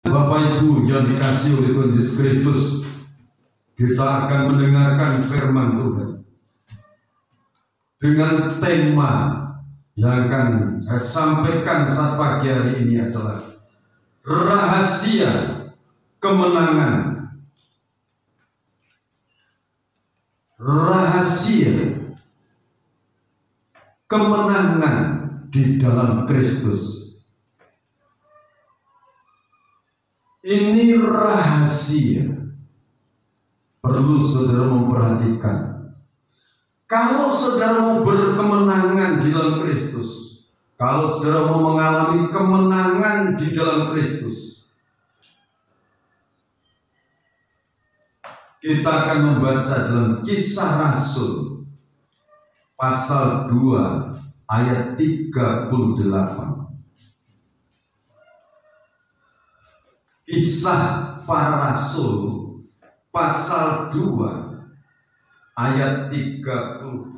Bapak Ibu yang dikasihi oleh Tuhan Yesus Kristus, kita akan mendengarkan firman Tuhan dengan tema yang akan saya sampaikan saat pagi hari ini adalah rahasia kemenangan. Rahasia kemenangan di dalam Kristus. Ini rahasia, perlu saudara memperhatikan. Kalau saudara mau berkemenangan di dalam Kristus, kalau saudara mau mengalami kemenangan di dalam Kristus, kita akan membaca dalam Kisah Rasul pasal 2 ayat 38. Kisah Para Rasul pasal 2 ayat 38.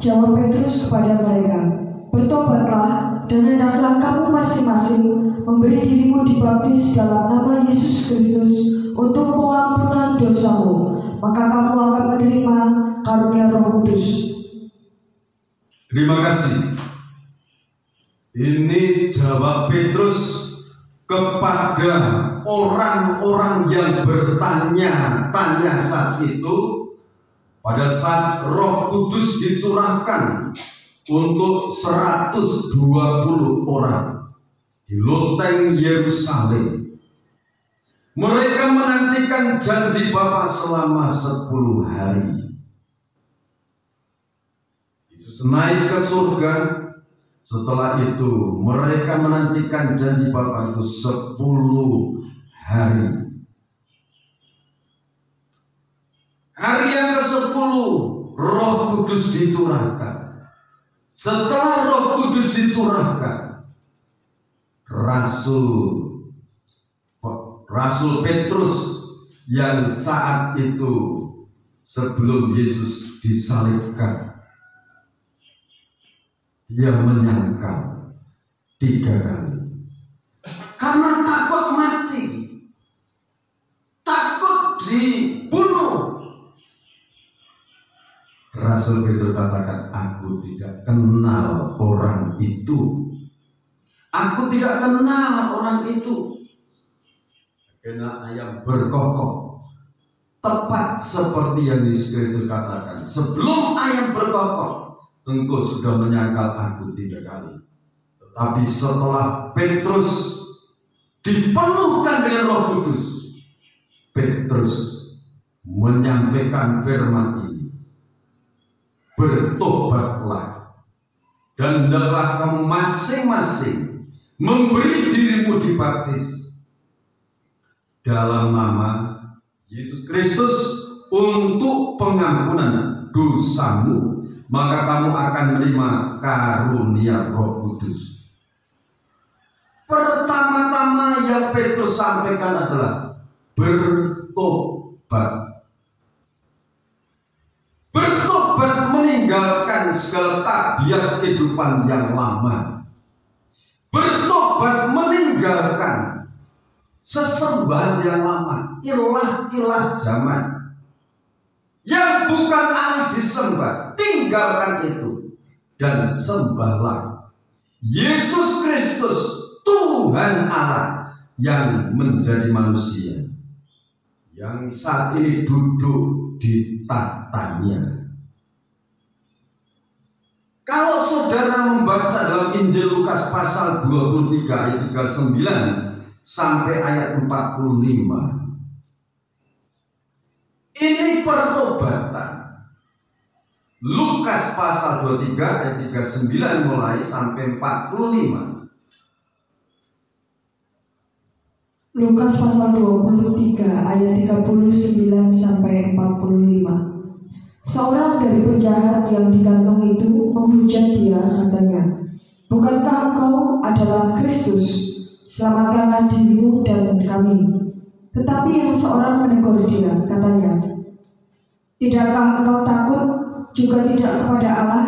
Jawab Petrus kepada mereka, "Bertobatlah dan hendaklah kamu masing-masing memberi dirimu dibaptis dalam nama Yesus Kristus untuk pengampunan dosamu, maka kamu akan menerima karunia Roh Kudus." Terima kasih. Ini jawab Petrus kepada orang-orang yang bertanya-tanya saat itu, pada saat Roh Kudus dicurahkan untuk 120 orang di loteng Yerusalem. Mereka menantikan janji Bapa selama 10 hari. Yesus naik ke surga. Setelah itu mereka menantikan janji Bapa itu 10 hari. Hari yang ke-10 Roh Kudus dicurahkan. Setelah Roh Kudus dicurahkan, Rasul Petrus yang saat itu sebelum Yesus disalibkan, dia menyangkal 3 kali karena takut mati, takut dibunuh. Rasul Petrus katakan, "Aku tidak kenal orang itu. Aku tidak kenal orang itu." Karena ayam berkokok, tepat seperti yang Yesus Kristus katakan, "Sebelum ayam berkokok, engkau sudah menyangkal aku 3 kali." Tetapi setelah Petrus dipenuhkan dengan Roh Kudus, Petrus menyampaikan firman ini, "Bertobatlah dan hendaklah kamu masing-masing memberi dirimu dibaptis dalam nama Yesus Kristus untuk pengampunan dosamu, maka kamu akan menerima karunia Roh Kudus." Pertama-tama yang Petrus sampaikan adalah bertobat. Bertobat meninggalkan segala tabiat kehidupan yang lama. Bertobat meninggalkan sesembahan yang lama, ilah-ilah zaman yang bukan Allah disembah. Tinggalkan itu dan sembahlah Yesus Kristus, Tuhan Allah yang menjadi manusia, yang saat ini duduk di tahtanya. Kalau saudara membaca dalam Injil Lukas pasal 23 ayat 39 sampai ayat 45, ini pertobatan. Lukas pasal 23 ayat 39 mulai sampai 45. Lukas pasal 23 ayat 39 sampai 45. Seorang dari penjahat yang digantung itu menghujat dia, katanya, "Bukankah engkau adalah Kristus? Selamatkanlah dirimu dan kami." Tetapi yang seorang menegur dia, katanya, "Tidakkah engkau takut juga tidak kepada Allah,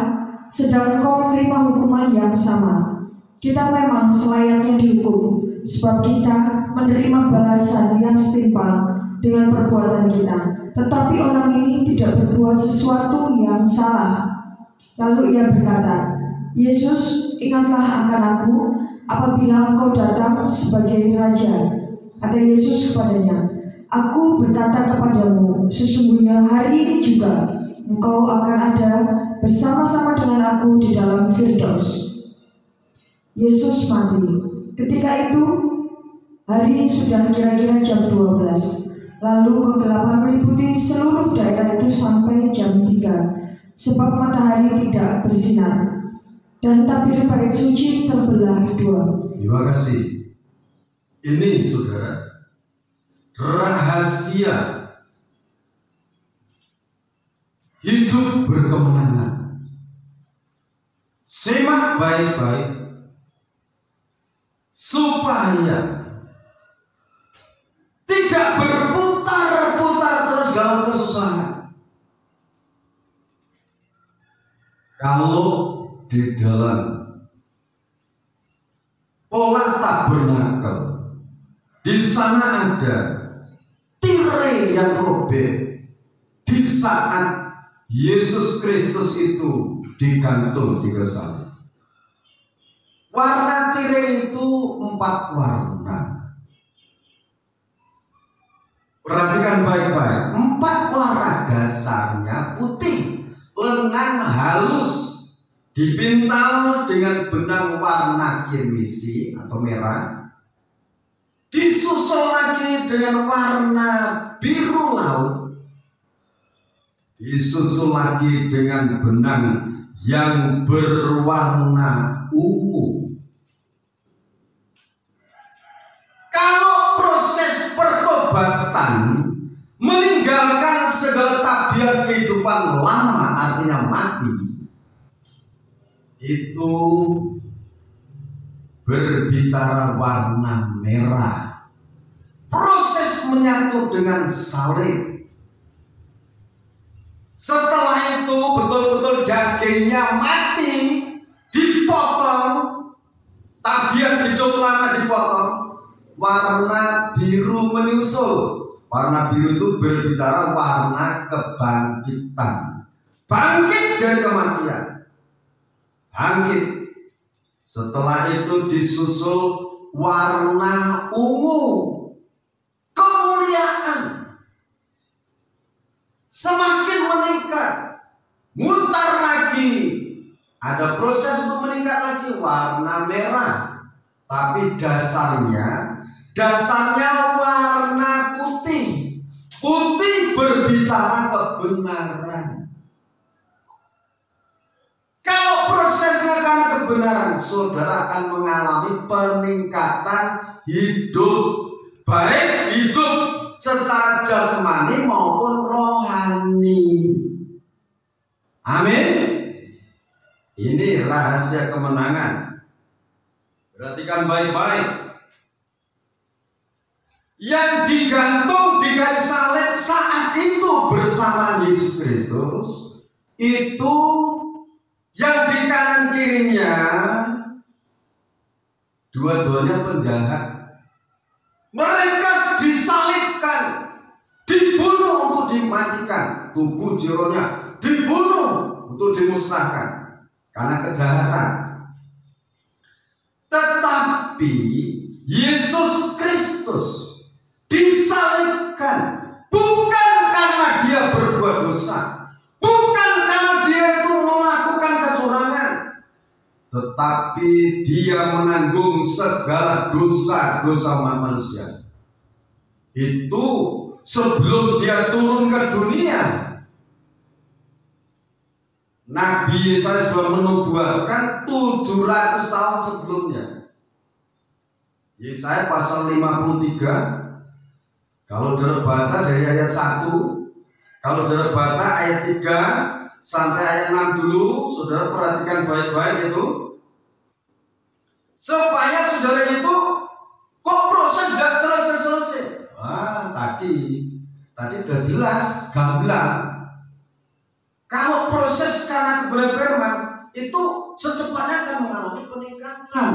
sedang engkau menerima hukuman yang sama? Kita memang selayaknya dihukum, sebab kita menerima balasan yang setimpal dengan perbuatan kita. Tetapi orang ini tidak berbuat sesuatu yang salah. Lalu ia berkata, Yesus, ingatlah akan aku apabila engkau datang sebagai raja. Kata Yesus kepadanya, aku berkata kepadamu, sesungguhnya hari ini juga engkau akan ada bersama-sama dengan aku di dalam Firdaus. Yesus mati. Ketika itu hari sudah kira-kira jam 12. Lalu kegelapan meliputi seluruh daerah itu sampai jam 3, sebab matahari tidak bersinar, dan tabir bait suci terbelah dua. Terima kasih. Ini saudara, rahasia hidup berkemenangan. Simak baik-baik supaya tidak berputar-putar terus dalam kesusahan. Kalau di dalam pola tabernakel, di sana ada tirai yang robek di saat Yesus Kristus itu digantung di kayu salib. Warna tirai itu 4 warna. Perhatikan baik-baik. 4 warna dasarnya putih, lengan halus, dipintal dengan benang warna kirmisi atau merah, disusul lagi dengan warna biru laut, disusul lagi dengan benang yang berwarna ungu. Kalau proses pertobatan meninggalkan segala tabiat kehidupan lama, artinya mati, itu berbicara warna merah. Proses menyatu dengan salib. Setelah itu betul-betul dagingnya mati, dipotong, tabiat hidup lama dipotong, warna biru menyusul. Warna biru itu berbicara warna kebangkitan. Bangkit dari kematian. Bangkit. Setelah itu disusul warna ungu, kemuliaan. Semakin meningkat, mutar lagi, ada proses untuk meningkat lagi, warna merah. Tapi dasarnya warna putih. Putih berbicara kebenaran. Kalau prosesnya karena kebenaran, saudara akan mengalami peningkatan hidup, baik hidup secara jasmani maupun rohani. Amin. Ini rahasia kemenangan. Perhatikan baik-baik. Yang digantung di kayu salib saat itu bersama Yesus Kristus, itu yang di kanan kirinya dua-duanya penjahat. Mereka disalibkan, dibunuh untuk dimatikan, tubuh jironya dibunuh untuk dimusnahkan karena kejahatan. Tetapi Yesus Kristus disalibkan bukan karena dia berbuat dosa, bukan karena dia itu melakukan kecurangan, tetapi dia menanggung segala dosa-dosa manusia. Itu sebelum dia turun ke dunia. Nabi Yesaya sudah menubuatkan 700 tahun sebelumnya. Yesaya pasal 53. Kalau saudara baca dari ayat 1, kalau saudara baca ayat 3 sampai ayat 6 dulu, saudara perhatikan baik-baik itu. Supaya saudara itu kok proses gak selesai-selesai. Wah, tadi udah jelas, gamblang. Kalau proses karena kebenaran firman itu secepatnya akan mengalami peningkatan.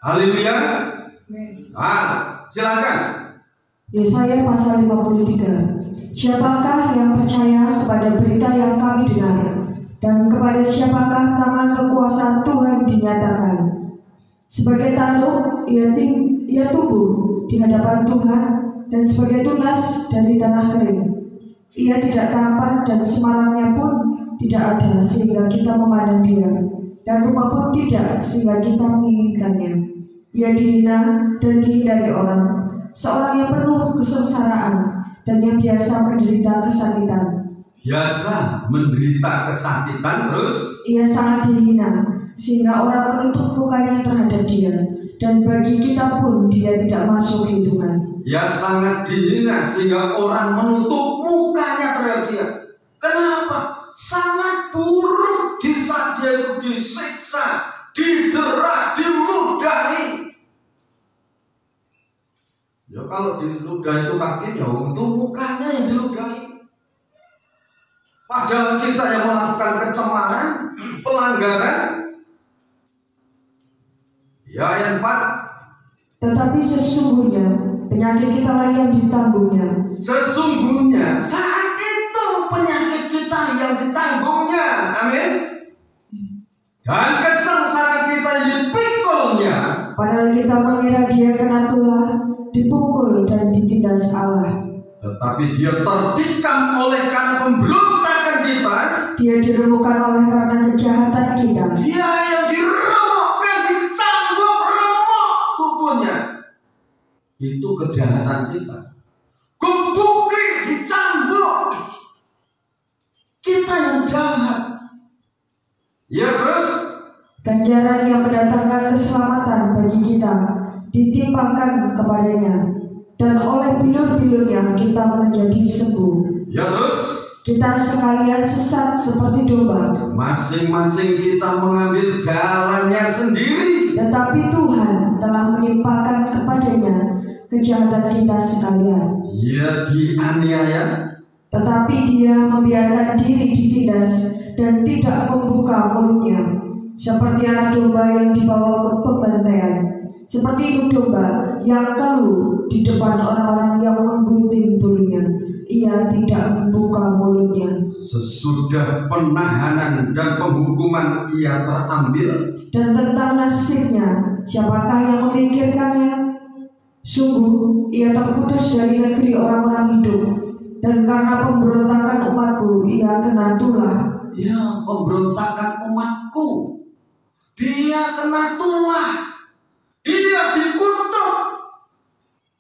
Haleluya. Silakan. Yesaya pasal 53. Siapakah yang percaya kepada berita yang kami dengar, dan kepada siapakah tangan kekuasaan Tuhan dinyatakan? Sebagai tanduk ia tumbuh di hadapan Tuhan, dan sebagai tunas dari tanah kering. Ia tidak tampan dan semarangnya pun tidak ada sehingga kita memandang dia, dan rumah pun tidak sehingga kita menginginkannya. Ia dihina dan dihindari orang, seorang yang penuh kesengsaraan dan yang biasa menderita kesakitan. Biasa menderita kesakitan, terus Ia sangat dihina sehingga orang menutup mukanya terhadap dia, dan bagi kita pun dia tidak masuk hitungan. ia sangat dihina sehingga orang menutup mukanya terhadap dia. Kenapa? Sangat buruk di saat dia itu disiksa, didera, diludahi. Ya kalau diludahi itu kakinya, untuk mukanya yang diludahi. Padahal kita yang melakukan kecemaran, pelanggaran. Ya, ayat 4. Tetapi sesungguhnya penyakit kita lah yang ditanggungnya. Sesungguhnya saat itu penyakit kita yang ditanggungnya. Amin. Dan kesengsaraan kita yang dipikulnya. Padahal kita mengira dia kena tulah, dipukul dan ditindas Allah. Tetapi dia tertikam oleh karena pemberontakan kita. Dia diremukkan oleh karena kejahatan kita. Dia yang diremukkan, dicambuk remuk tubuhnya. Itu kejahatan kita. Gebuki, dicambuk. Kita yang jahat. Ya terus. Ganjaran yang mendatangkan keselamatan bagi kita ditimpakan kepadanya, dan oleh bilur-bilurnya kita menjadi sembuh. Ya terus. Kita sekalian sesat seperti domba. Masing-masing kita mengambil jalannya sendiri. Tetapi Tuhan telah menimpakan kepadanya kejahatan kita sekalian. Ia dianiaya. Tetapi dia membiarkan diri ditindas dan tidak membuka mulutnya, seperti anak domba yang dibawa ke pembantaian, seperti induk domba yang keluh di depan orang-orang yang menggunting bulunya. Ia tidak membuka mulutnya. Sesudah penahanan dan penghukuman ia terambil. Dan tentang nasibnya, siapakah yang memikirkannya? Sungguh ia terputus dari negeri orang-orang hidup, dan karena pemberontakan umatku ia kena tulah. Ya, pemberontakan umatku, dia kena tulah. Dia dikutuk.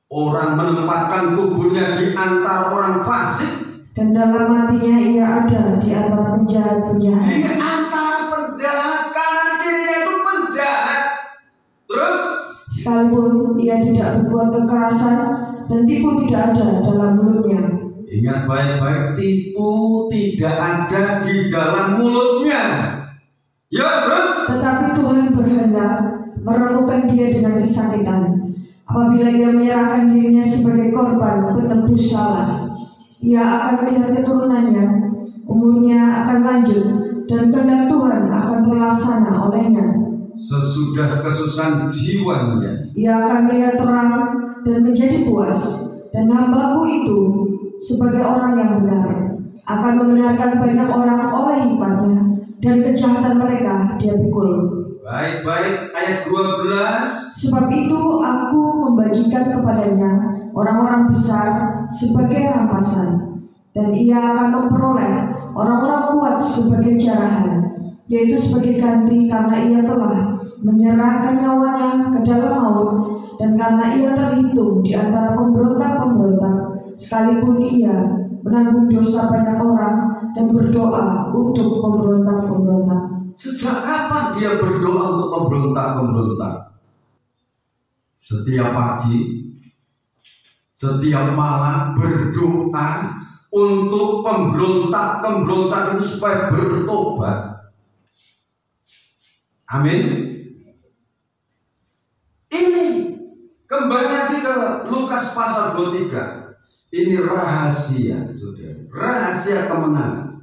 Orang menempatkan kuburnya di antara orang fasik, dan dalam hatinya ia ada di antara penjahat-penjahat. Di antara penjahat, kanan kirinya itu penjahat. Terus Sekalipun ia tidak berbuat kekerasan, dan tipu tidak ada dalam mulutnya. ingat baik-baik, tipu tidak ada di dalam mulutnya. Ya terus. Tetapi Tuhan berkehendak meremukkan dia dengan kesakitan. Apabila ia menyerahkan dirinya sebagai korban penebus salah, ia akan melihat keturunannya, umurnya akan lanjut, dan kehendak Tuhan akan terlaksana olehnya. Sesudah kesusahan jiwanya, Ia akan melihat terang dan menjadi puas, dan hambaku itu sebagai orang yang benar akan membenarkan banyak orang oleh hikmatnya, dan kejahatan mereka dia pikul. baik-baik, ayat 12. Sebab itu aku membagikan kepadanya orang-orang besar sebagai rampasan, dan ia akan memperoleh orang-orang kuat sebagai jarahan, yaitu sebagai ganti karena ia telah menyerahkan nyawanya ke dalam maut, dan karena ia terhitung di antara pemberontak-pemberontak, sekalipun ia menanggung dosa banyak orang dan berdoa untuk pemberontak-pemberontak. Sejak kapan dia berdoa untuk pemberontak-pemberontak? Setiap pagi, setiap malam berdoa untuk pemberontak-pemberontak itu supaya bertobat. Amin. Ini kembali lagi ke Lukas pasal 23. Ini rahasia, saudara. Rahasia kemenangan.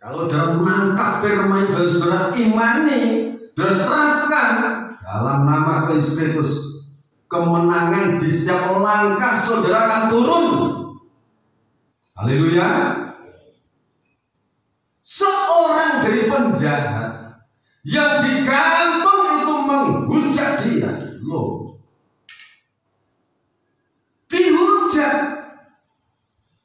Kalau dalam menangkap firman dan saudara imani dan terapkan, Dalam nama Kristus, kemenangan di setiap langkah saudara akan turun. Haleluya. Seorang dari penjahat yang digantung itu menghujat dia. Loh, dihujat.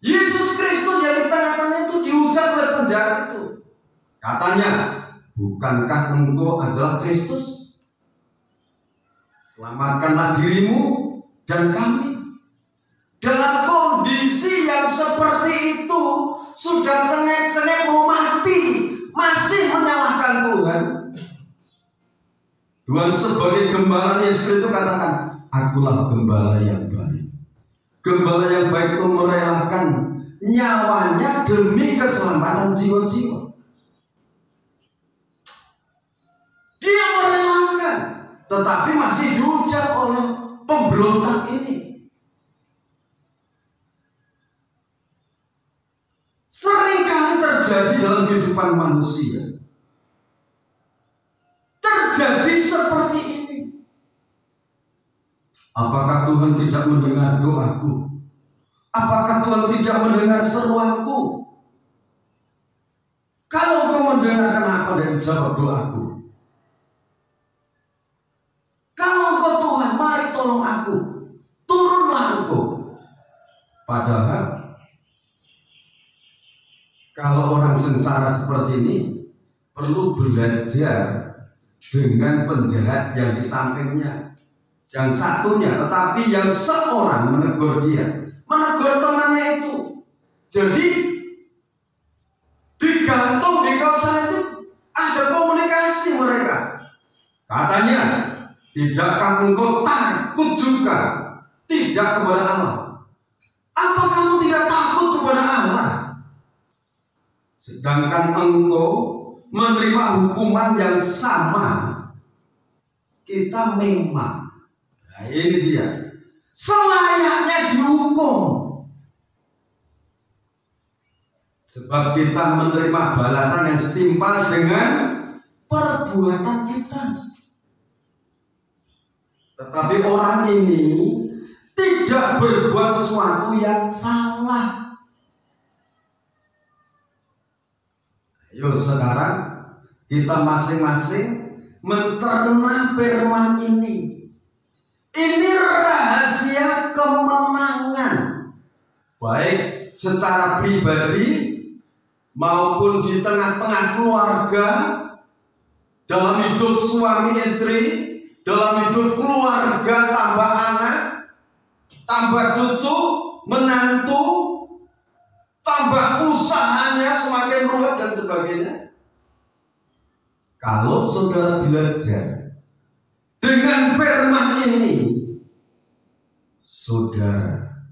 Yesus Kristus yang di tengah-tengah itu dihujat oleh penjahat itu. Katanya, bukankah engkau adalah Kristus? Selamatkanlah dirimu dan kami. Dalam kondisi yang seperti itu, sudah cengek-cengek mau mati, masih menyalahkan Tuhan. Tuhan sebagai gembala Yesus itu katakan, akulah gembala yang baik. Gembala yang baik itu merelakan nyawanya demi keselamatan jiwa-jiwa. Dia merelakan, tetapi masih dihujat oleh pemberontak ini. Seringkali terjadi dalam kehidupan manusia. Terjadi seperti ini. Apakah Tuhan tidak mendengar doaku? Apakah Tuhan tidak mendengar seruanku? Kalau kau mendengar, kenapa tidak dijawab doaku? Kalau engkau Tuhan, mari tolong aku. Turunlah engkau. Padahal kalau orang sengsara seperti ini perlu belajar dengan penjahat yang di sampingnya. Yang satunya, tetapi yang seorang menegur dia, menegur temannya itu. Jadi digantung di kawasan itu ada komunikasi mereka. Katanya, tidakkah engkau takut juga tidak kepada Allah? Apa kamu tidak takut kepada Allah? Sedangkan engkau menerima hukuman yang sama. Kita memang, nah ini dia, selayaknya dihukum. Sebab kita menerima balasan yang setimpal dengan perbuatan kita. Tetapi orang ini tidak berbuat sesuatu yang salah. Ayo sekarang kita masing-masing mencerna firman ini. Ini rahasia kemenangan, baik secara pribadi maupun di tengah-tengah keluarga, dalam hidup suami istri, dalam hidup keluarga, tambah anak, tambah cucu, menantu, tambah usahanya semakin ruwet dan sebagainya. Kalau saudara belajar dengan firman ini, saudara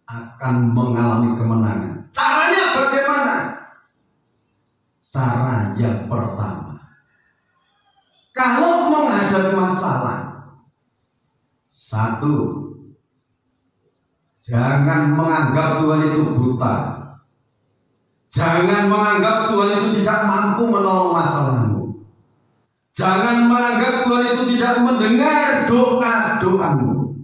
akan mengalami kemenangan. Caranya bagaimana? Cara yang pertama, kalau menghadapi masalah, satu, jangan menganggap Tuhan itu buta. Jangan menganggap Tuhan itu tidak mampu menolong masalahmu. Jangan menganggap Tuhan itu tidak mendengar doa-doamu.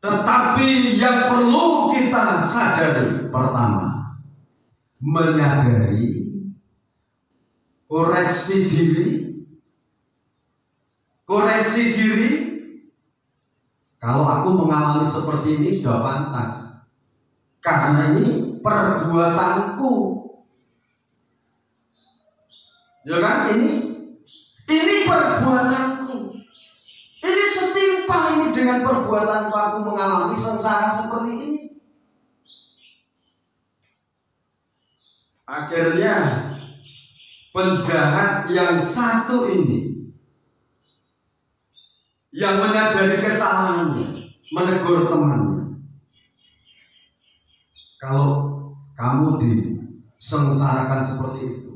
Tetapi yang perlu kita sadari, pertama, menyadari, koreksi diri. Kalau aku mengalami seperti ini sudah pantas, karena ini perbuatanku. Ya kan, ini perbuatanku. Ini setimpal ini dengan perbuatanku, aku mengalami sengsara seperti ini. Akhirnya penjahat yang satu ini, yang menyadari kesalahannya, menegur temannya. Kalau kamu disengsarakan seperti itu,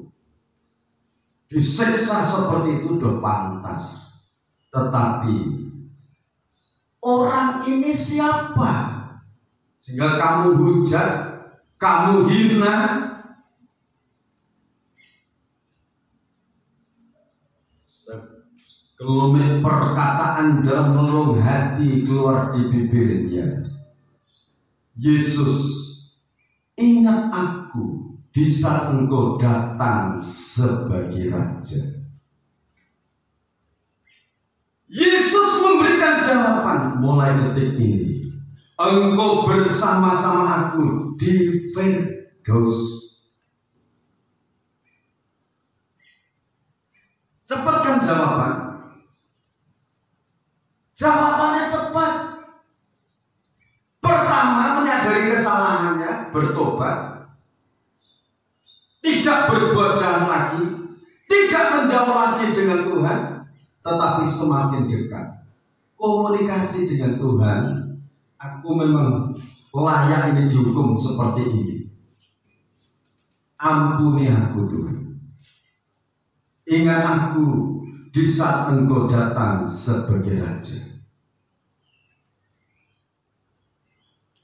disiksa seperti itu udah pantas. Tetapi orang ini siapa sehingga kamu hujat, kamu hina? Sekelumit perkataan dalam relung hati keluar di bibirnya. Yesus, ingat aku di saat engkau datang sebagai Raja. Yesus memberikan jawaban, mulai detik ini engkau bersama-sama aku di Firdaus. Cepatkan jawaban. Jawabannya cepat. Pertama, menyadari kesalahannya, bertobat, tidak berbuat jahat lagi, tidak menjauh lagi dengan Tuhan, tetapi semakin dekat. Komunikasi dengan Tuhan, aku memang layak ini dihukum seperti ini. Ampuni aku Tuhan. Ingat aku di saat engkau datang sebagai Raja.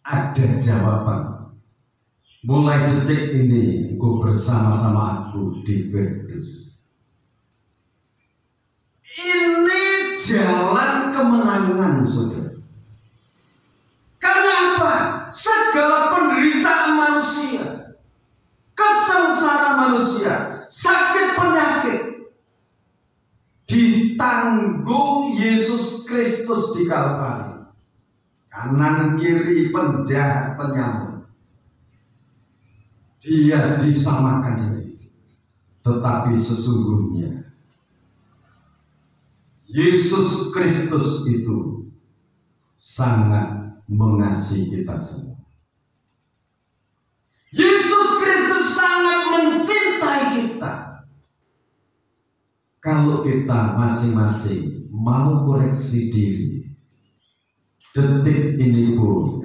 Ada jawaban. Mulai detik ini engkau bersama-sama aku di Firdaus. Ini jalan kemenangan, saudara. Karena apa? Segala penderitaan manusia, kesengsaraan manusia, sakit penyakit ditanggung Yesus Kristus di Kalvari. Kanan kiri penjahat penyamuk, dia disamakan dengan itu. Tetapi sesungguhnya Yesus Kristus itu sangat mengasihi kita semua. Yesus Kristus sangat mencintai kita. Kalau kita masing-masing mau koreksi diri, detik ini pun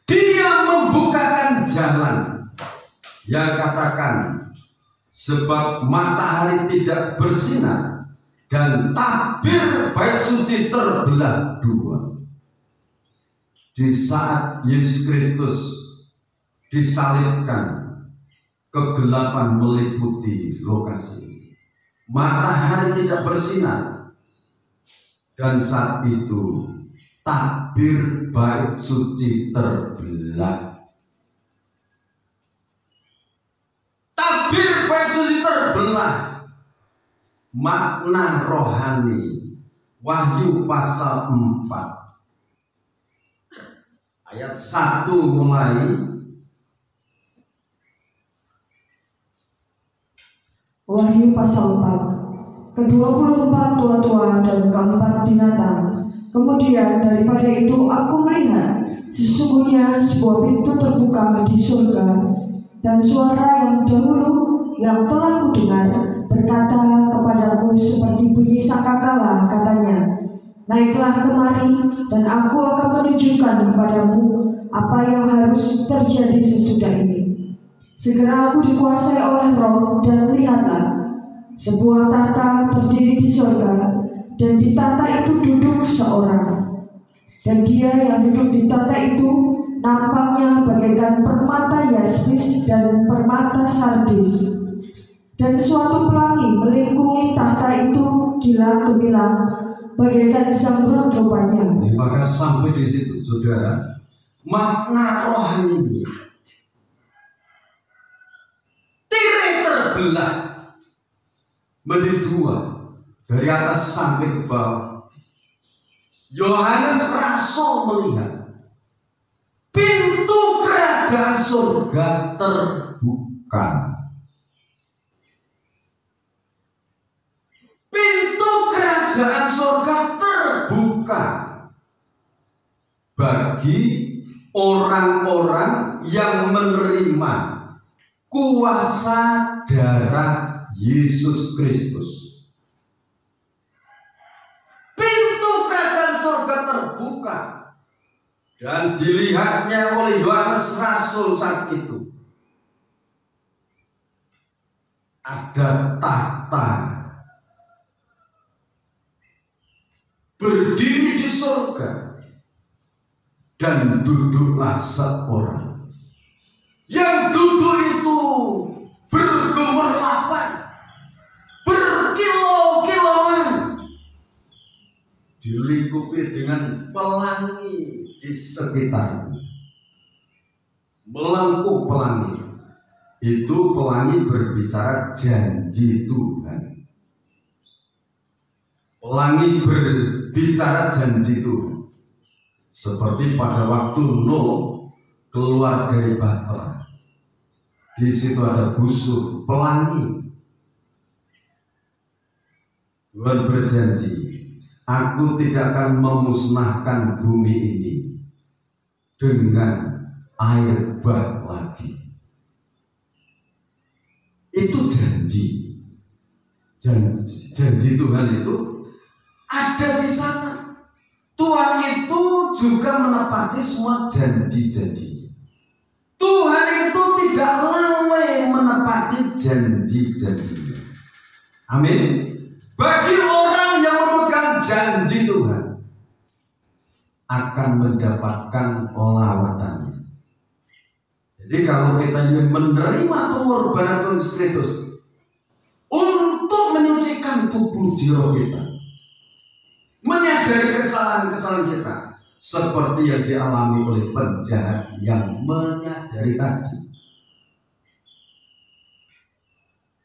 dia membukakan jalan. Yang katakan, sebab matahari tidak bersinar dan tabir bait suci terbelah dua. Di saat Yesus Kristus disalibkan, kegelapan meliputi lokasi. Matahari tidak bersinar, dan saat itu tabir bait suci terbelah. Tabir bait suci terbelah. Makna rohani Wahyu pasal 4 ayat 1 mulai. Wahyu pasal 4. Ke-24 tua-tua dan keempat binatang. Kemudian daripada itu aku melihat sesungguhnya sebuah pintu terbuka di surga, dan suara yang dahulu yang telah kudengar berkata kepadaku seperti bunyi sangkakala, katanya, naiklah kemari dan aku akan menunjukkan kepadamu apa yang harus terjadi sesudah ini. Segera aku dikuasai oleh Roh, dan lihatlah sebuah tahta berdiri di surga, dan di tahta itu duduk seorang. Dan dia yang duduk di tahta itu nampaknya bagaikan permata yaspis dan permata sardis. Dan suatu pelangi melingkungi tahta itu kilang-gemilang bagaikan zamrud rupanya. Maka sampai di situ, saudara, makna rohani tirai terbelah menjadi dua, dari atas sampai ke bawah. Yohanes Rasul melihat pintu kerajaan surga terbuka. Pintu kerajaan surga terbuka bagi orang-orang yang menerima kuasa darah Yesus Kristus. Pintu kerajaan surga terbuka dan dilihatnya oleh Yohanes Rasul saat itu. Ada tahta berdiri di surga, dan duduklah seorang. Yang duduk itu bergemerlapan, berkilo-kilo dilingkupi dengan pelangi di sekitarnya. Melengkung pelangi. Itu pelangi berbicara janji Tuhan. Pelangi berbicara janji Tuhan. Seperti pada waktu Nuh keluar dari Bahtera. Di situ ada busur pelangi. Tuhan berjanji, aku tidak akan memusnahkan bumi ini dengan air bah lagi. Itu janji. Janji Tuhan itu ada di sana. Tuhan itu juga menepati semua janji-janji. Tuhan itu tidak lalai menepati janji-janjinya. Amin. Bagi orang yang memegang janji Tuhan akan mendapatkan lawatannya. Jadi kalau kita ingin menerima pengorbanan Yesus Kristus untuk menyucikan tubuh jiwa kita, menyadari kesalahan-kesalahan kita, seperti yang dialami oleh penjahat yang menyadari tadi.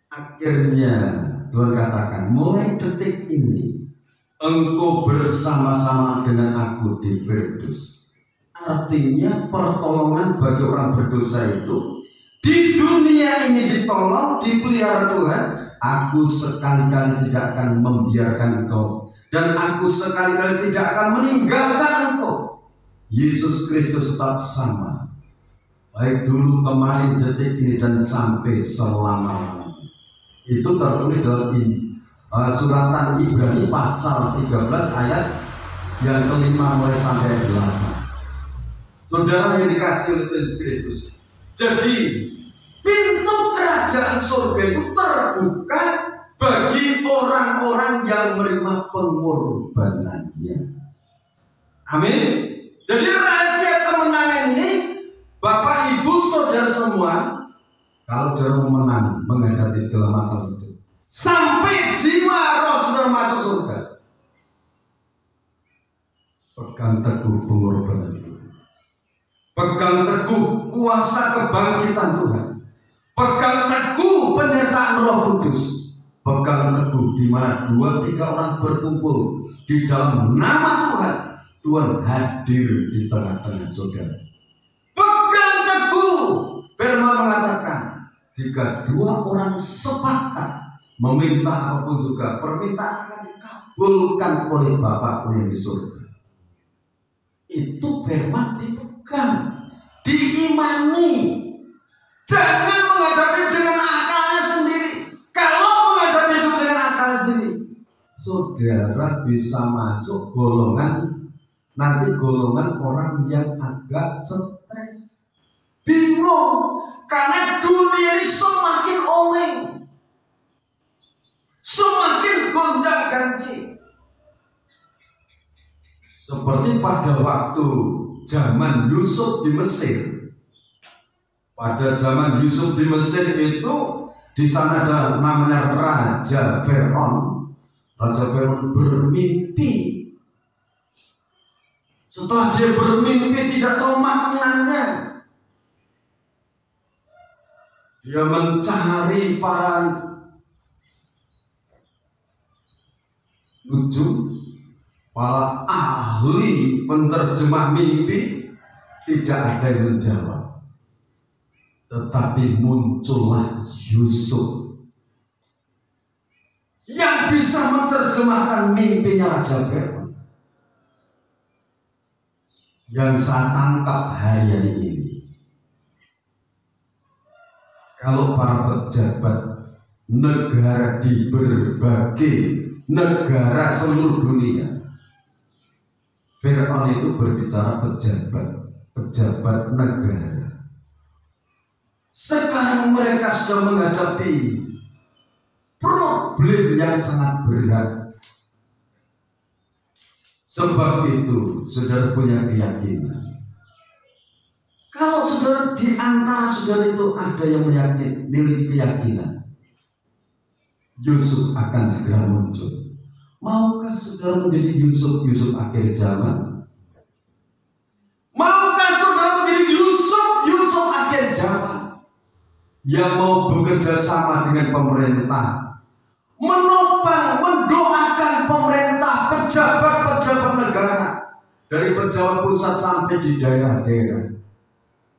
Akhirnya Tuhan katakan, mulai detik ini engkau bersama-sama dengan aku di Firdus. Artinya pertolongan bagi orang berdosa itu di dunia ini ditolong, dipelihara Tuhan. Aku sekali-kali tidak akan membiarkan engkau, dan aku sekali-kali tidak akan meninggalkan engkau. Yesus Kristus tetap sama, baik dulu, kemarin, detik ini, dan sampai selama-lamanya. Itu tertulis dalam suratan Ibrani pasal 13 ayat yang kelima mulai sampai 8. Saudara yang dikasih oleh Yesus Kristus, jadi pintu kerajaan surga itu terbuka bagi orang-orang yang menerima pengorbanannya. Amin. Jadi rahasia kemenangan ini, Bapak Ibu Saudara semua, kalau saudara menang menghadapi segala masalah itu, sampai jiwa roh saudara masuk surga, pegang teguh pengorbanan itu. Pegang teguh kuasa kebangkitan Tuhan. Pegang teguh penyertaan Roh Kudus. Pegang teguh di mana 2-3 orang berkumpul di dalam nama Tuhan, Tuhan hadir di tengah-tengah saudara. Pegang teguh. Firman mengatakan, jika 2 orang sepakat meminta apapun juga, permintaan akan dikabulkan oleh Bapakku yang di surga. Itu firman dipegang, diimani. Jangan menghadapi dengan akalnya sendiri. Kalau menghadapi hidup dengan akal sendiri, saudara bisa masuk golongan, nanti golongan orang yang agak stres, bingung, karena dunia ini semakin oleng, semakin gonjang-ganjing. Seperti pada waktu zaman Yusuf di Mesir. Pada zaman Yusuf di Mesir itu, di sana ada namanya Raja Firaun. Raja Firaun bermimpi. Setelah dia bermimpi tidak tahu maknanya, dia mencari para nujum, para ahli penerjemah mimpi. Tidak ada yang menjawab. Tetapi muncullah Yusuf yang bisa menerjemahkan mimpinya Raja Firaun. Yang saya tangkap hari ini, kalau para pejabat negara di berbagai negara seluruh dunia, Firaun itu berbicara pejabat negara. Sekarang mereka sudah menghadapi problem yang sangat berat. Sebab itu, saudara punya keyakinan. Kalau saudara di antara saudara itu ada yang memiliki keyakinan, Yusuf akan segera muncul. Maukah Maukah saudara menjadi Yusuf akhir zaman? Maukah saudara menjadi Yusuf akhir zaman yang mau bekerja sama dengan pemerintah, menopang, mendoakan pemerintah, pejabat-pejabat negara, dari pejabat pusat sampai di daerah-daerah,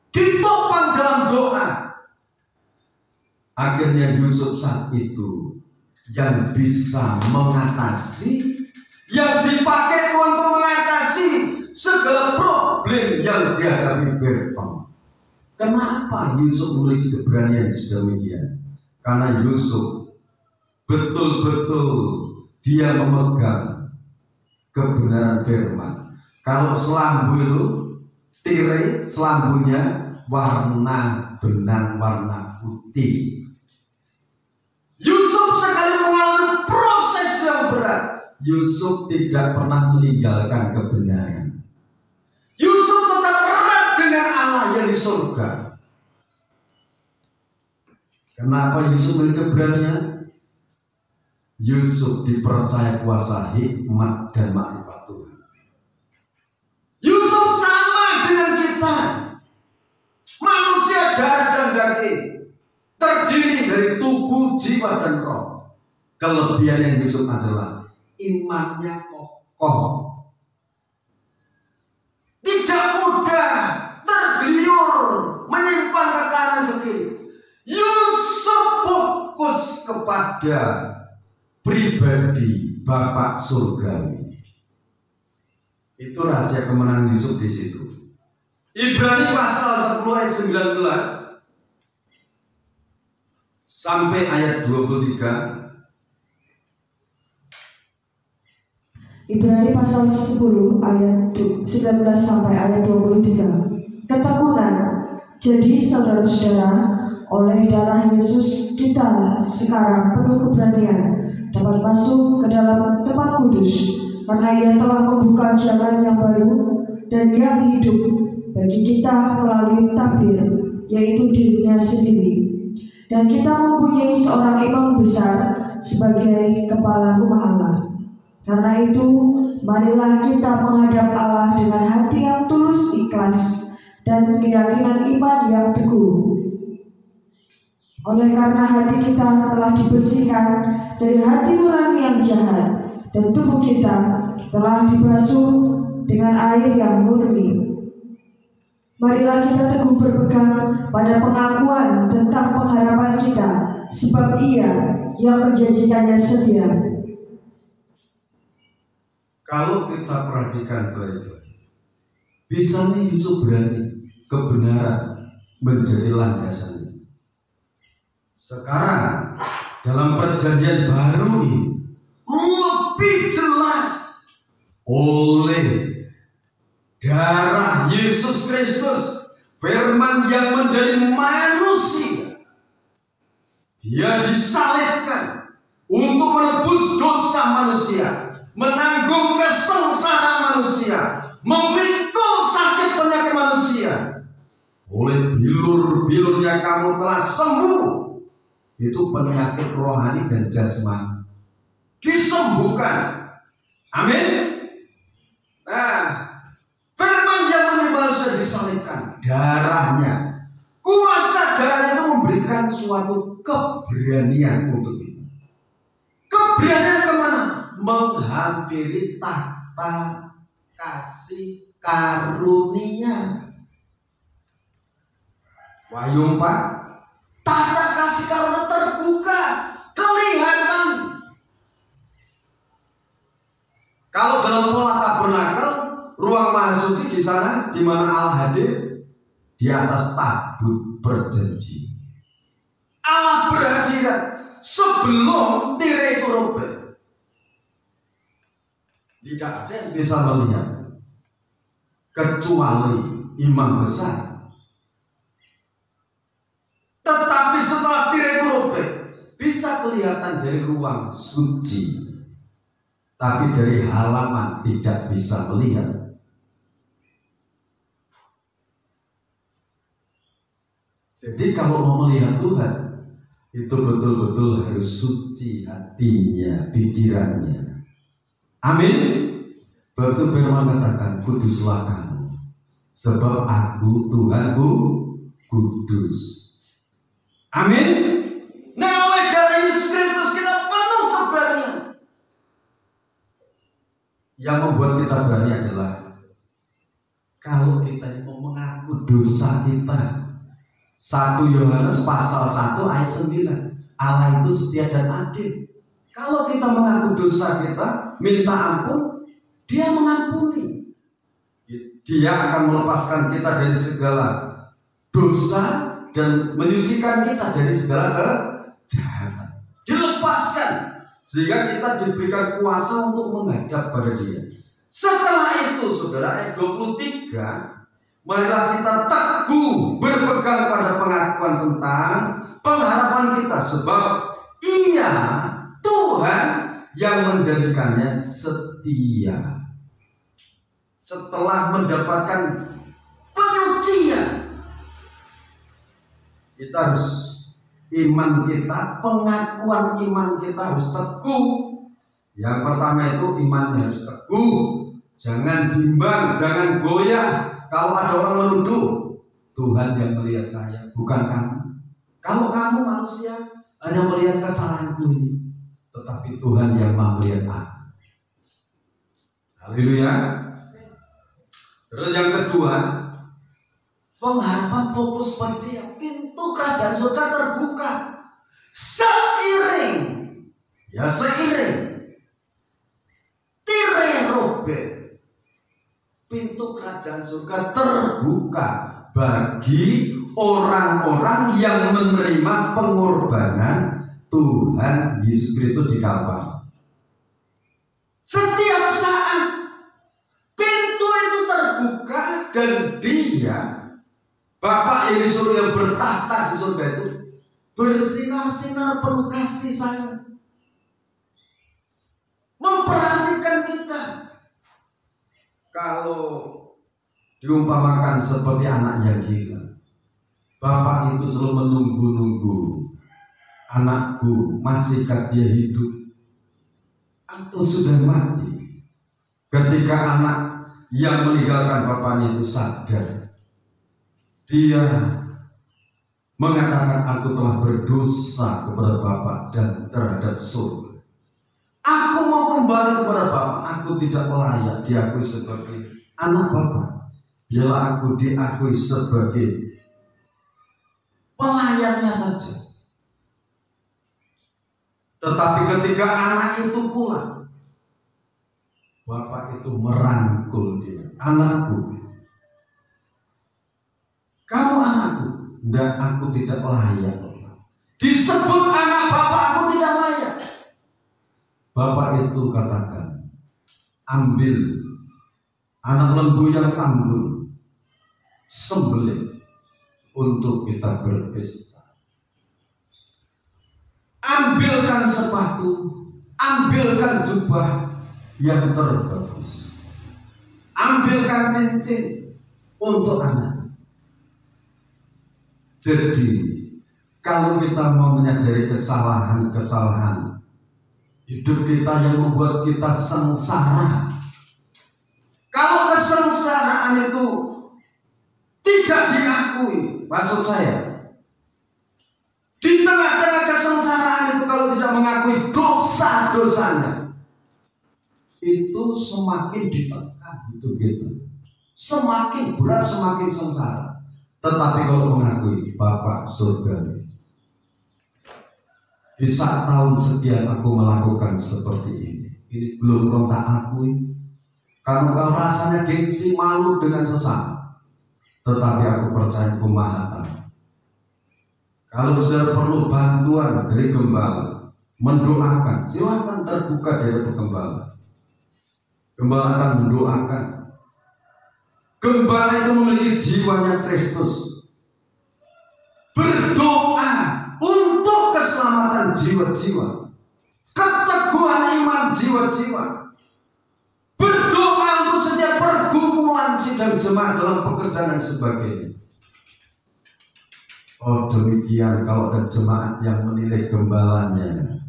ditopang dalam doa. Akhirnya Yusuf saat itu yang bisa mengatasi, yang dipakai untuk mengatasi segala problem yang dihadapi Fir'aun. Kenapa Yusuf memiliki keberanian sedemikian? Karena Yusuf betul-betul dia memegang kebenaran firman. Kalau selambu itu, tirai selambunya warna benang warna putih. Yusuf sekali mengalami proses yang berat. Yusuf tidak pernah meninggalkan kebenaran. Yusuf tetap erat dengan Allah yang di surga. Kenapa Yusuf memiliki keberanian? Yusuf dipercaya kuasa hikmat dan makrifat Tuhan. Yusuf sama dengan kita, manusia darah dan daging, terdiri dari tubuh, jiwa dan roh. Kelebihan Yusuf adalah imannya kokoh, tidak mudah tergiur menyimpang ke kanan ke kiri. Yusuf fokus kepada pribadi Bapak surgawi. Itu rahasia kemenangan Yusuf di situ. Ibrani pasal 10 ayat 19 sampai ayat 23. Ibrani pasal 10 ayat 19 sampai ayat 23. Ketekunan. Jadi saudara-saudara, oleh darah Yesus kita sekarang penuh keberanian dapat masuk ke dalam tempat kudus, karena Ia telah membuka jalan yang baru dan yang hidup bagi kita melalui tabir, yaitu dirinya sendiri. Dan kita mempunyai seorang imam besar sebagai kepala rumah Allah. Karena itu, marilah kita menghadap Allah dengan hati yang tulus ikhlas dan keyakinan iman yang teguh. Oleh karena hati kita telah dibersihkan dari hati nurani yang jahat, dan tubuh kita telah dibasuh dengan air yang murni. Marilah kita teguh berpegang pada pengakuan tentang pengharapan kita, sebab Ia yang menjanjikannya setia. Kalau kita perhatikan baik-baik, bisanya Yusuf berani kebenaran menjadi landasannya. Sekarang dalam perjanjian baru ini lebih jelas oleh darah Yesus Kristus, firman yang menjadi manusia. Dia disalibkan untuk menebus dosa manusia, menanggung kesengsaraan manusia, memikul sakit penyakit manusia. Oleh bilur-bilurnya kamu telah sembuh. Itu penyakit rohani dan jasmani disembuhkan. Amin. Nah, firman yang menjadi manusia disalibkan, darahnya, kuasa darahnya itu memberikan suatu keberanian untuk kita. Keberanian kemana? Menghampiri tahta kasih karunia. Wahyu 4, tahta kasih karunia terbuka, kelihatan. Kalau dalam pola tabernakel, ruang mahasuci di sana, di mana Allah hadir, di atas tabut perjanjian. Allah berhadirat sebelum tirai itu robek. Tidak ada yang bisa melihat kecuali imam besar. Tetapi setelah tirai itu robek, bisa kelihatan dari ruang suci, tapi dari halaman tidak bisa melihat. Jadi kalau mau melihat Tuhan, itu betul-betul harus suci hatinya, pikirannya. Amin. Begitu firman katakan, kuduslah kamu, sebab aku Tuhanku kudus. Amin. Nah, oleh dari Yesus Kristus kita penuh keberanian. Yang membuat kita berani adalah kalau kita mau mengaku dosa kita. 1 Yohanes pasal 1 ayat 9. Allah itu setia dan adil. Kalau kita mengaku dosa kita, minta ampun, Dia mengampuni. Dia akan melepaskan kita dari segala dosa dan menyucikan kita dari segala kejahatan. Dilepaskan sehingga kita diberikan kuasa untuk menghadap pada Dia. Setelah itu, saudara, ayat 23, marilah kita teguh berpegang pada pengakuan tentang pengharapan kita, sebab Ia Tuhan yang menjadikannya setia. Setelah mendapatkan penyucian, kita harus iman kita, pengakuan iman kita harus teguh. Yang pertama itu iman harus teguh, jangan bimbang, jangan goyah. Kalau ada orang menuduh, Tuhan yang melihat saya, bukan kamu. Kalau kamu manusia hanya melihat kesalahanku ini, tetapi Tuhan yang maha melihat aku. Haleluya. Terus yang kedua, pengharapan fokus pada Dia. Pintu kerajaan surga terbuka seiring tirerobe. Pintu kerajaan surga terbuka bagi orang-orang yang menerima pengorbanan Tuhan Yesus Kristus di Kalvari. Setiap saat pintu itu terbuka dan Dia, Bapa yang di surga, bertahta di surga itu, bersinar-sinar penuh kasih sayang, memperhatikan kita. Kalau diumpamakan seperti anak yang gila, Bapak itu selalu menunggu-nunggu anakku masihkah dia hidup atau sudah mati. Ketika anak yang meninggalkan bapaknya itu sadar, dia mengatakan, aku telah berdosa kepada Bapak dan terhadap surga. Aku mau kembali kepada Bapak. Aku tidak layak diakui sebagai anak Bapak. Biarlah aku diakui sebagai pelayannya saja. Tetapi ketika anak itu pulang, Bapak itu merangkul dia. Anakku, kamu anakku. Dan aku tidak layak. Disebut anak Bapak, aku tidak layak. Bapak itu katakan, ambil anak lembu yang kambing, sembelih untuk kita berpesta. Ambilkan sepatu, ambilkan jubah yang terbagus, ambilkan cincin untuk anak. Jadi kalau kita mau menyadari kesalahan-kesalahan hidup kita yang membuat kita sengsara, kalau kesengsaraan itu tidak diakui, maksud saya, di tengah-tengah kesengsaraan itu kalau tidak mengakui dosa-dosanya, itu semakin ditekan hidup kita, semakin berat, semakin sengsara. Tetapi kalau mengakui, Bapak surga, di saat tahun sekian aku melakukan seperti ini belum kau tak akui, karena kau rasanya gengsi, malu dengan sesama. Tetapi aku percaya Engkau Maha Tahu. Kalau sudah perlu bantuan dari gembala, mendoakan, silakan terbuka dari gembala. Gembala akan mendoakan. Gembala itu memiliki jiwanya Kristus. Berdoa untuk keselamatan jiwa-jiwa, keteguhan iman jiwa-jiwa. Berdoa untuk setiap pergumulan sidang jemaat dalam pekerjaan dan sebagainya. Oh demikian, kalau ada jemaat yang menilai gembalanya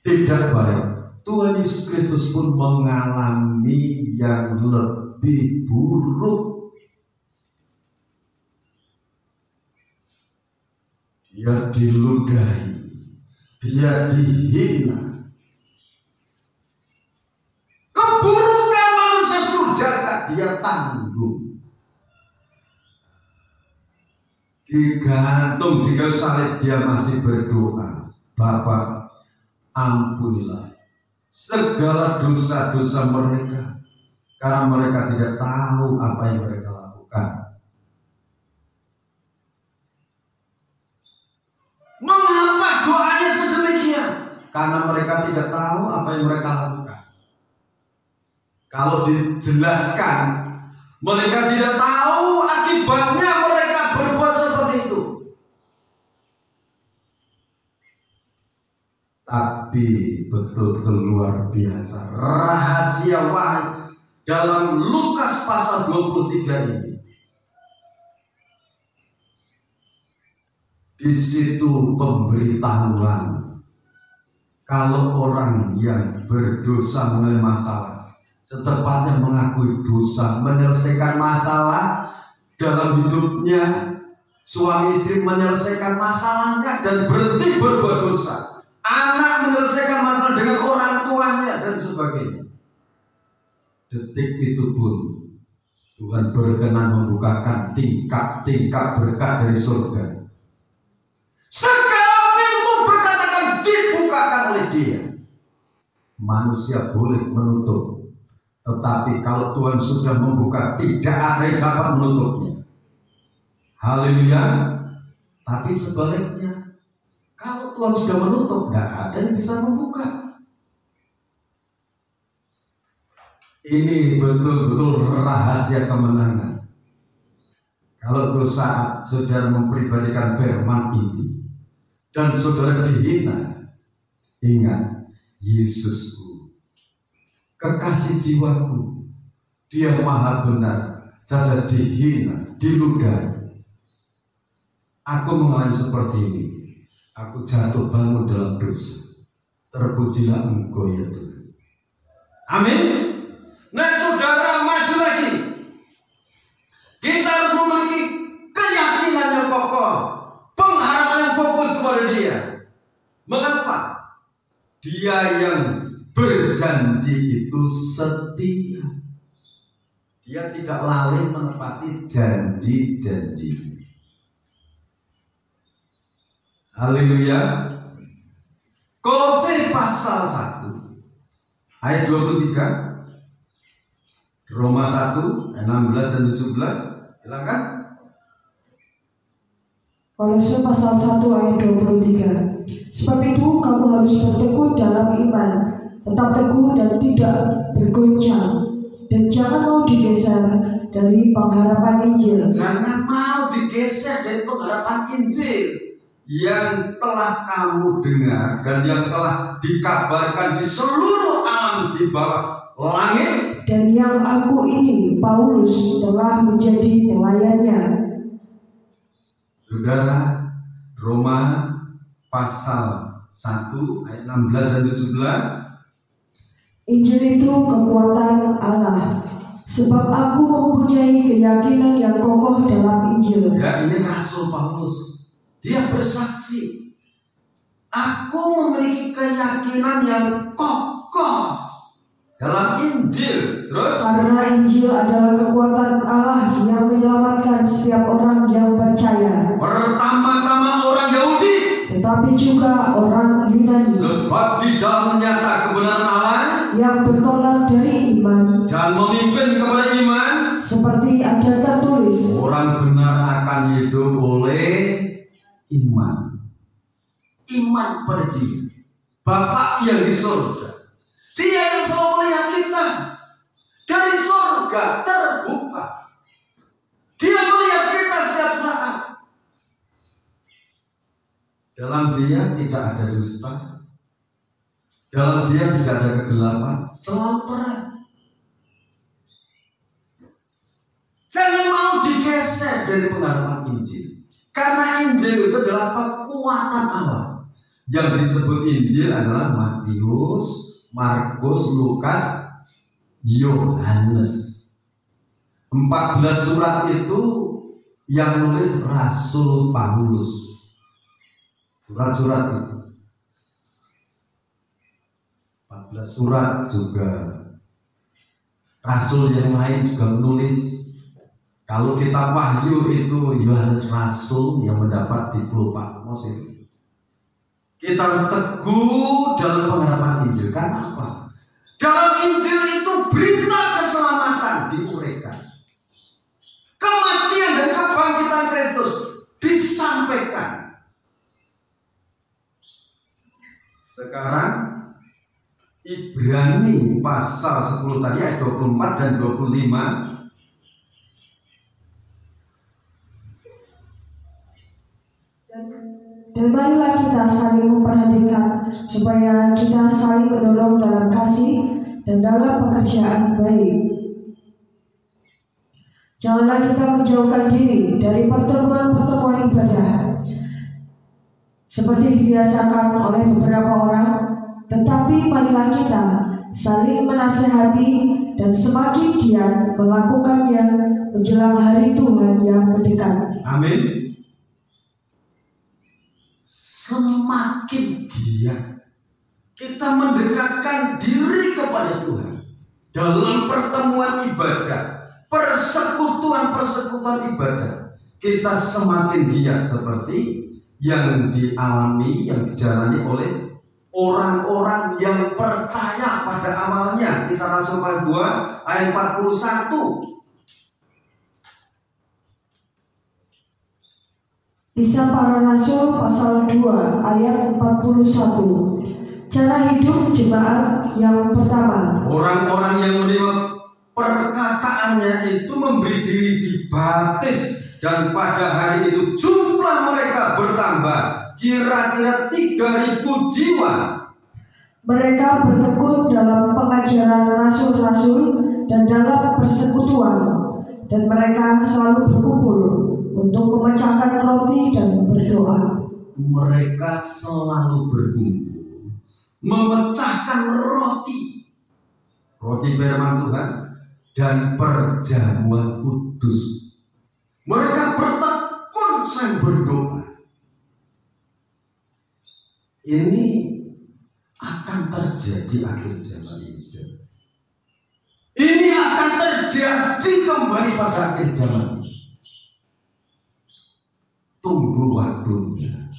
tidak baik, Tuhan Yesus Kristus pun mengalami yang lebih buruk. Dia diludahi, dia dihina. Keburukan manusia seluruh jagat dia tanggung. Digantung di kayu salib dia masih berdoa, Bapa, ampunilah segala dosa-dosa mereka, karena mereka tidak tahu apa yang mereka lakukan. Mengapa doanya sedemikian? Karena mereka tidak tahu apa yang mereka lakukan. Kalau dijelaskan, mereka tidak tahu akibatnya mereka berbuat seperti itu. Tapi betul-betul luar biasa rahasia wahyu dalam Lukas pasal 23 ini. Di situ pemberitahuan kalau orang yang berdosa mengenai masalah secepatnya mengakui dosa, menyelesaikan masalah dalam hidupnya, suami istri menyelesaikan masalahnya dan berhenti berbuat dosa. Anak menyelesaikan masalah dengan orang tuanya dan sebagainya. Detik itu pun Tuhan berkenan membukakan tingkat-tingkat berkat dari surga. Segala pintu berkat akan dibukakan oleh Dia. Manusia boleh menutup, tetapi kalau Tuhan sudah membuka, tidak ada yang dapat menutupnya. Haleluya. Tapi sebaliknya, kalau Tuhan sudah menutup, tidak ada yang bisa membuka. Ini betul-betul rahasia kemenangan. Kalau saat saudara mempribadikan firman ini dan saudara dihina, ingat, Yesusku, kekasih jiwaku, Dia maha benar, saja dihina, diludahi. Aku mengalami seperti ini. Aku jatuh bangun dalam dosa. Terpujilah Engkau ya Tuhan. Amin. Nah saudara, maju lagi. Kita harus memiliki keyakinan yang kokoh, pengharapan yang fokus kepada Dia. Mengapa? Dia yang berjanji itu setia. Dia tidak lalai menepati janji-janji. Haleluya. Kolose pasal 1 ayat 23, Roma 1 ayat 16 dan 17. Silakan. Kolose pasal 1 ayat 23. Sebab itu kamu harus bertekun dalam iman, tetap teguh dan tidak bergoncang, dan jangan mau digeser dari pengharapan Injil. Jangan mau digeser dari pengharapan Injil yang telah kamu dengar dan yang telah dikabarkan di seluruh alam di bawah langit, dan yang aku ini, Paulus, telah menjadi pelayannya. Saudara, Roma pasal 1 ayat 16 dan 17. Injil itu kekuatan Allah, sebab aku mempunyai keyakinan yang kokoh dalam Injil. Ya, ini Rasul Paulus. Dia bersaksi, aku memiliki keyakinan yang kokoh dalam Injil. Terus, karena Injil adalah kekuatan Allah yang menyelamatkan setiap orang yang percaya. Pertama-tama orang Yahudi, tetapi juga orang Yunani. Sebab di dalam nyata kebenaran Allah yang bertolak dari iman dan memimpin kepada iman, seperti ada tertulis, orang benar akan hidup oleh iman. Iman pada Dia, Bapa yang di surga. Dia yang selalu melihat kita dari surga terbuka. Dia melihat kita setiap saat. Dalam Dia tidak ada dusta, dalam Dia tidak ada kegelapan, selalu terang. Jangan mau digeser dari pengharapan Injil. Karena Injil itu adalah kekuatan Allah. Yang disebut Injil adalah Matius, Markus, Lukas, Yohanes. 14 surat itu yang nulis Rasul Paulus. Surat-surat itu 14 surat juga rasul yang lain juga menulis. Kalau kitab Wahyu itu Yohanes Rasul yang mendapat diplom Patmos itu. Kita harus teguh dalam pengharapan Injil. Karena apa? Dalam Injil itu berita keselamatan diuraikan. Kematian dan kebangkitan Kristus disampaikan. Sekarang Ibrani pasal 10 tadi ayat 24 dan 25. Dan marilah kita saling memperhatikan supaya kita saling mendorong dalam kasih dan dalam pekerjaan baik. Janganlah kita menjauhkan diri dari pertemuan-pertemuan ibadah seperti dibiasakan oleh beberapa orang, tetapi marilah kita saling menasihati dan semakin giat melakukannya menjelang hari Tuhan yang mendekat. Amin. Semakin giat kita mendekatkan diri kepada Tuhan dalam pertemuan ibadah, persekutuan ibadah, kita semakin giat seperti yang dialami, yang dijalani oleh orang-orang yang percaya pada awalnya. Kisah Rasul 2 ayat 41. Kisah Para Rasul pasal 2 ayat 41. Cara hidup jemaat yang pertama. Orang-orang yang menerima perkataannya itu memberi diri dibaptis, dan pada hari itu jumlah mereka bertambah kira-kira 3.000 jiwa. Mereka bertekun dalam pengajaran rasul-rasul dan dalam persekutuan, dan mereka selalu berkumpul untuk memecahkan roti dan berdoa. Mereka selalu berkumpul memecahkan roti firman Tuhan dan perjamuan kudus. Mereka bertekun sambil berdoa. Ini akan terjadi akhir zaman ini, saudara. Ini akan terjadi kembali pada akhir zaman ini. Tunggu waktunya.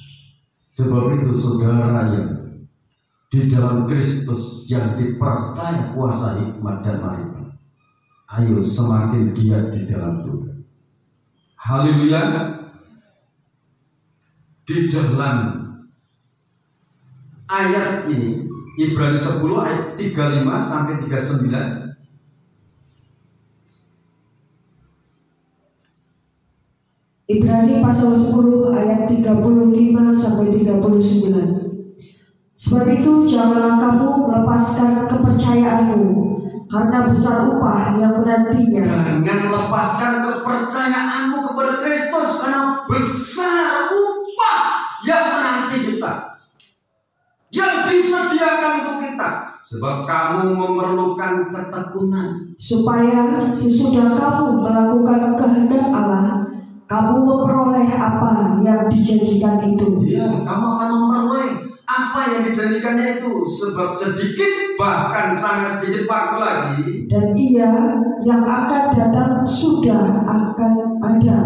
Sebab itu saudara yang di dalam Kristus, yang dipercaya kuasa hikmat dan marifat, ayo semakin giat di dalam Tuhan. Haleluya. Di dalam ayat ini Ibrani 10 ayat 35 sampai 39. Ibrani pasal 10 ayat 35 sampai 39. Sebab itu janganlah kamu melepaskan kepercayaanmu, karena besar upah yang menantinya. Jangan lepaskan kepercayaanmu kepada Kristus, karena besar upah yang menanti kita, yang disediakan untuk kita. Sebab kamu memerlukan ketekunan, supaya sesudah kamu melakukan kehendak Allah, kamu memperoleh apa yang dijanjikan itu. Ya, kamu akan memperoleh apa yang dijanjikannya itu. Sebab sedikit, bahkan sangat sedikit waktu lagi, dan Ia yang akan datang sudah akan ada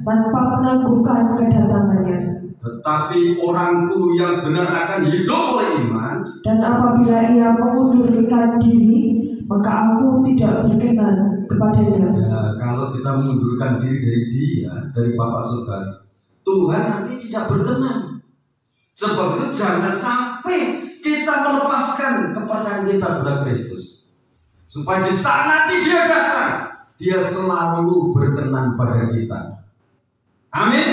tanpa menangguhkan kedatangannya. tetapi orangku yang benar akan hidup oleh iman. Dan apabila Ia mengundurkan diri, maka aku tidak berkenan kepadanya. Ya, kalau kita mengundurkan diri dari Dia, dari Bapa Surga, Tuhan nanti tidak berkenan. Sebab itu jangan sampai kita melepaskan kepercayaan kita kepada Kristus, supaya di saat nanti Dia datang, Dia selalu berkenan pada kita. Amin.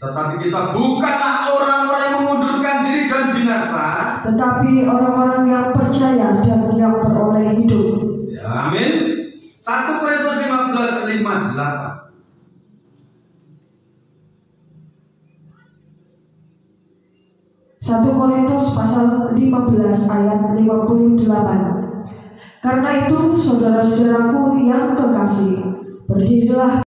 Tetapi kita bukanlah orang-orang yang mengundurkan diri dan binasa, tetapi orang-orang yang percaya dan yang beroleh hidup. ya, amin. 1 Korintus 15:58. 1 Korintus pasal 15 ayat 58. Karena itu saudara-saudaraku yang kekasih, berdirilah